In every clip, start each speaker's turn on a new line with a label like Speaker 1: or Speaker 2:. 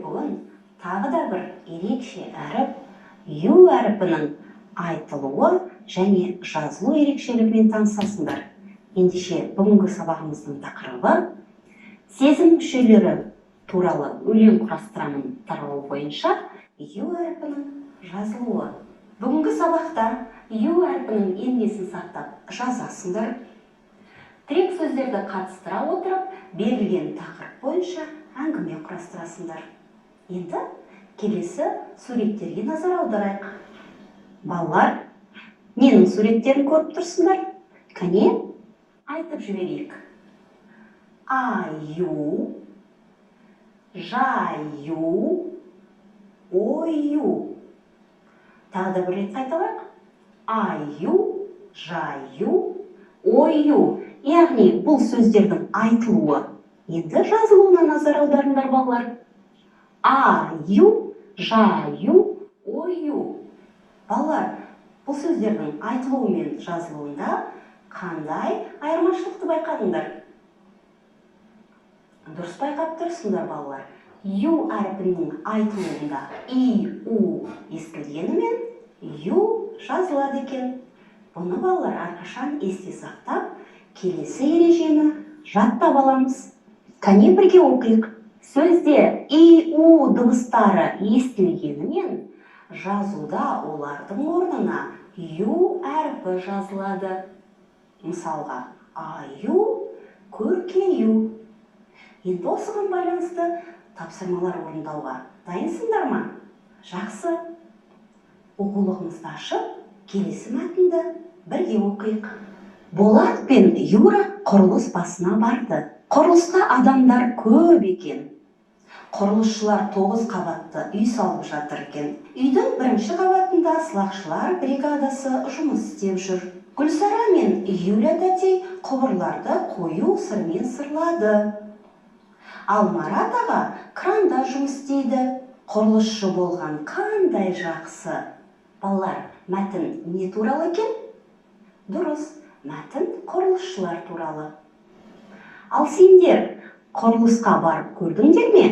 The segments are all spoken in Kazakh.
Speaker 1: Бүгін тағы да бір ерекше әріп ю әріпінің айтылуы және жазылу ерекшелігімен танысасыңдар. Ендеше бүгінгі сабағымыздың тақырыбы сезім мүшелері туралы өлең құрастырамын тарауы бойынша ю әріпінің жазылуы. Бүгінгі сабақта ю әріпінің енбесін сақтап жазасыңдар. Тірек сөздерді қатыстыра отырып, берілген тақырып бойынша әңгіме құрастырасыңдар. Енді келесі суреттерге назар аударайық. Балалар, ненің суреттерін көріп тұрсыңдар? Кәне, айтып жіберейік. Аю, жаю, ою. Тағы да бір рет қайталайық. Аю, жаю, ою. Яғни бұл сөздердің айтылуы. Енді жазылуына назар аударыңдар балалар. Аю, жаю, ою. Балалар, бұл сөздердің айтылуы мен жазылуында қандай айырмашылықты байқадыңдар? Дұрыс байқап тұрсыңдар балалар. Ю әрпінің айтылуында и, у естілгенімен ю жазылады екен. Бұны балалар әрқашан есте сақтап, келесі ережені жаттап аламыз. Кәне бірге оқиық. Сөзде и, у дыбыстары естілгенімен жазуда олардың орнына ю әрпі жазылады. Мысалға, аю, көркею. Енді осыған байланысты тапсырмалар орындауға дайынсыңдар ма? Жақсы. Оқулығымызды ашып, келесі мәтінді бірге оқиық. Болат пен Юра құрылыс басына барды. Құрылысқа адамдар көп екен. Құрылысшылар 9 қабатты үй салып жатыр екен. Үйдің бірінші қабатында сылақшылар бригадасы жұмыс істеп жүр. Гүлсара мен Юля тәтей құбырларды қою сырмен сырлады. Ал Марат аға кранда жұмыс істейді. Құрылысшы болған қандай жақсы. Балалар, мәтін не туралы екен? Дұрыс, мәтін құрылысшылар туралы. Ал сендер құрылысқа барып көрдіңдер ме?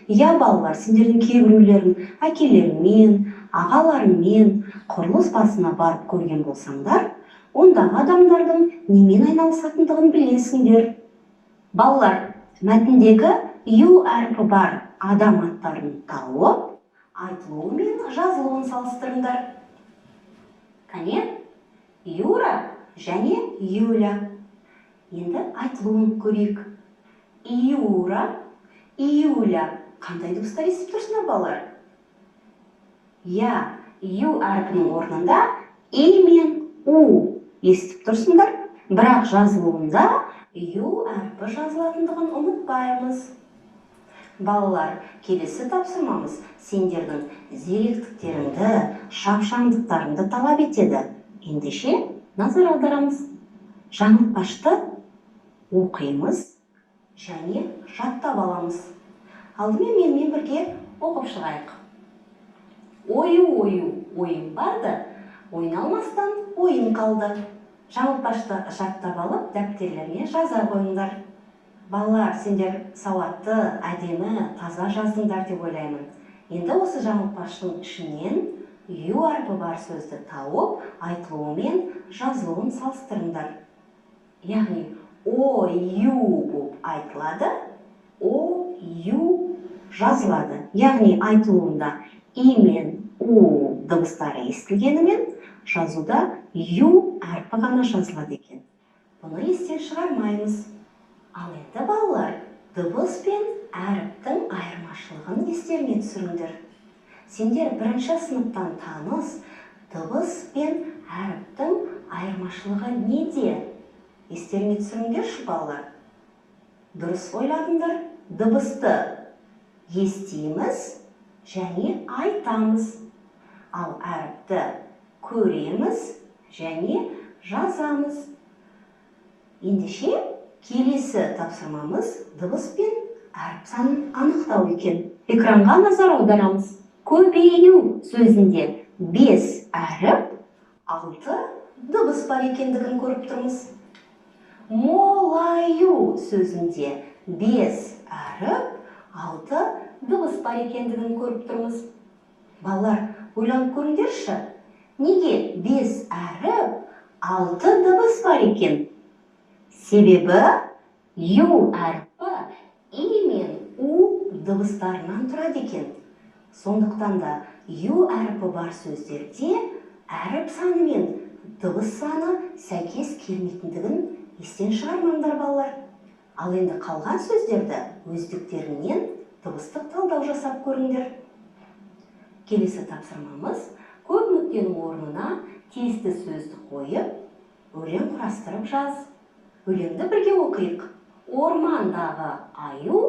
Speaker 1: Я, балалар, сендердің кейбіреулерін әкелеріңмен, ағаларыңмен құрылыс басына барып көрген болсаңдар, ондағы адамдардың немен айналысатындығын білесіңдер. Балалар, мәтіндегі ю әрпі бар адам аттарын тауып, айтылуы мен жазылуын салыстырыңдар. Кәне, Юра және Юля. Енді айтылуын көрейік. Юра, Юля. Қандай дыбыстар естіп тұрсыңдар балалар? Я, ю әрпінің орнында и мен у естіп тұрсыңдар, бірақ жазылуында ю әрпі жазылатындығын ұмытпаймыз. Балалар, келесі тапсырмамыз сендердің зеректіктеріңді, шапшаңдықтарыңды талап етеді. Ендеше назар аударамыз. Жаңылтпашты оқимыз және жаттап аламыз. Алдымен менімен бірге оқып шығайық. Ою, ойын барды, ойналмастан ойын қалды. Жаңылтпашты жаттап алып, дәптерлеріне жаза қойыңдар. Балалар, сендер сауатты, әдемі, таза жаздыңдар деп ойлаймын. Енді осы жаңылтпаштың ішінен ю әрпі бар сөзді тауып, айтылуы мен жазылуын салыстырыңдар. Яғни, о-ю болып айтылады, о-ю жазылады. Яғни, айтылуында и мен у дыбыстары естілгенімен, жазуда ю әрпі ғана жазылады екен. Бұны естен шығармаймыз. Ал енді балалар, дыбыс пен әріптің айырмашылығын естеріне түсіріңдер. Сендер бірінші сыныптан таныс, дыбыс пен әріптің айырмашылығы неде? Естеріне түсіріңдерші балалар. Дұрыс ойладыңдар. Дыбысты естиміз және айтамыз. Ал әріпті көреміз және жазамыз. Ендеше келесі тапсырмамыз дыбыс пен әріп санын анықтау екен. Экранға назар аударамыз. Көбею сөзінде 5 әріп, 6 дыбыс бар екендігін көріп тұрмыз. Молаю сөзінде 5 әріп, бар екендігін көріп тұрмыз. Балалар, ойланып көріңдерші, неге 5 әріп 6 дыбыс бар екен? Себебі ю әрпі и мен у дыбыстарынан тұрады екен. Сондықтан да ю әрпі бар сөздерде әріп саны мен дыбыс саны сәйкес келмейтіндігін естен шығармаңдар балалар. Ал енді қалған сөздерді өздіктерінен дыбыстық талдау жасап көріңдер. Келесі тапсырмамыз көп нүктенің орнына тиісті сөзді қойып, өлең құрастырып жаз. Өлеңді бірге оқиық. Ормандағы аю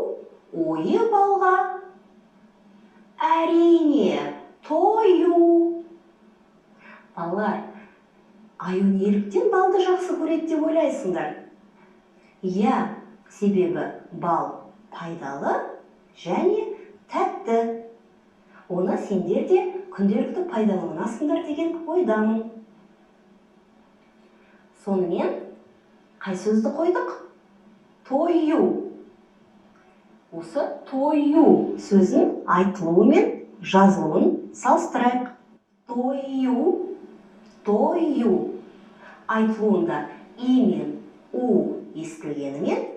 Speaker 1: ойы балға, әрине тою. Балалар, аю неліктен балды жақсы көреді деп ойлайсыңдар? Иә, себебі бал пайдалы және тәтті. Оны сендер де күнделікті пайдаланасыңдар деген ойдамын. Сонымен қай сөзді қойдық? Тою. Осы тою сөзін айтылуы мен жазылуын салыстырайық. Тою, тою. Айтылуында и мен у естілгенімен,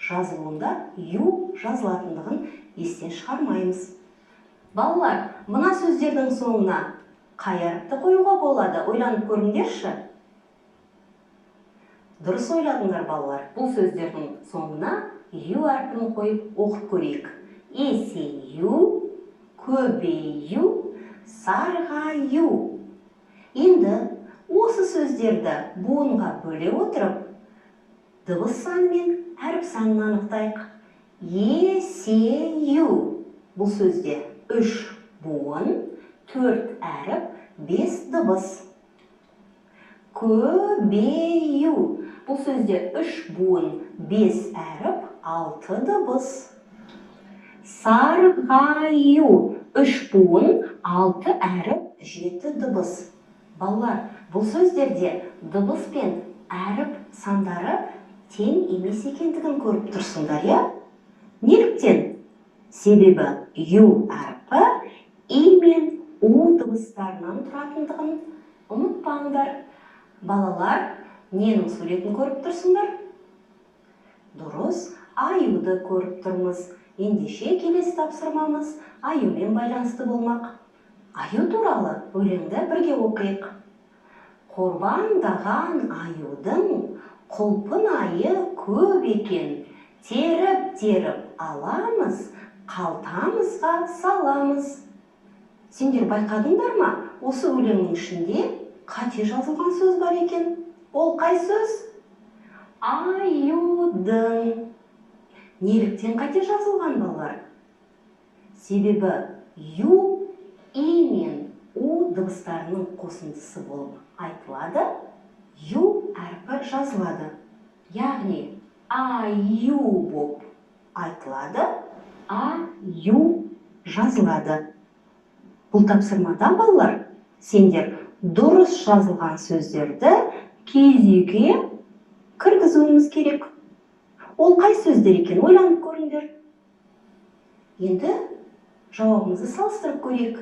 Speaker 1: жазылуында ю жазылатындығын естен шығармаймыз. Балалар, мына сөздердің соңына қай әріпті қоюға болады? Ойланып көріңдерші. Дұрыс ойладыңдар балалар. Бұл сөздердің соңына ю әрпін қойып оқып көрейік. Есею, көбею, сарғаю. Енді осы сөздерді буынға бөле отырып, дыбыс саны мен әріп санын анықтайық. Есею. Бұл сөзде 3 буын, 4 әріп, 5 дыбыс. Көбею. Бұл сөзде 3 буын, 5 әріп, 6 дыбыс. Сарғаю. 3 буын, 6 әріп, 7 дыбыс. Балалар, бұл сөздерде дыбыс пен әріп сандары тең емес екендігін көріп тұрсыңдар, я? Неліктен? Себебі ю әрпі и мен у дыбыстарынан тұратындығын ұмытпаңдар. Балалар, ненің суретін көріп тұрсыңдар? Дұрыс, аюды көріп тұрмыз. Ендеше келесі тапсырмамыз аюмен байланысты болмақ. Аю туралы өлеңді бірге оқиық. Қорбаңдаған аюдың құлпын айы көп екен. Теріп-теріп аламыз, қалтамызға саламыз. Сендер байқадыңдар ма? Осы өлеңнің ішінде қате жазылған сөз бар екен. Ол қай сөз? Аюдың. Неліктен қате жазылған балалар? Себебі ю, и мен у дыбыстарының қосындысы болып айтылады, ю әрпі жазылады. Яғни аю болып айтылады, аю жазылады. Бұл тапсырмада балалар, сендер дұрыс жазылған сөздерді кезеге кіргізуіміз керек. Ол қай сөздер екен? Ойланып көріңдер. Енді жауабымызды салыстырып көрейік.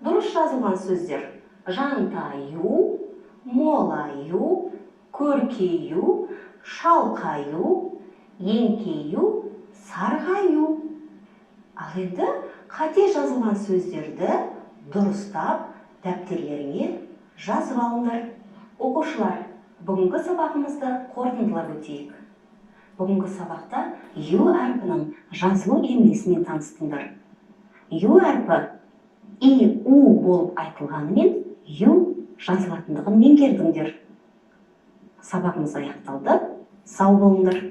Speaker 1: Дұрыс жазылған сөздер: жантаю, молаю, көркею, шалқаю, еңкею, сарғаю. Ал енді қате жазылған сөздерді дұрыстап дәптерлеріңе жазып алыңдар. Оқушылар, бүгінгі сабағымызды қорытындылап өтейік. Бүгінгі сабақта ю әрпінің жазылу емлесімен таныстыңдар. Ю әрпі и, у болып айтылғанымен ю жазылатындығын меңгердіңдер. Сабағымыз аяқталды. Сау болыңдар.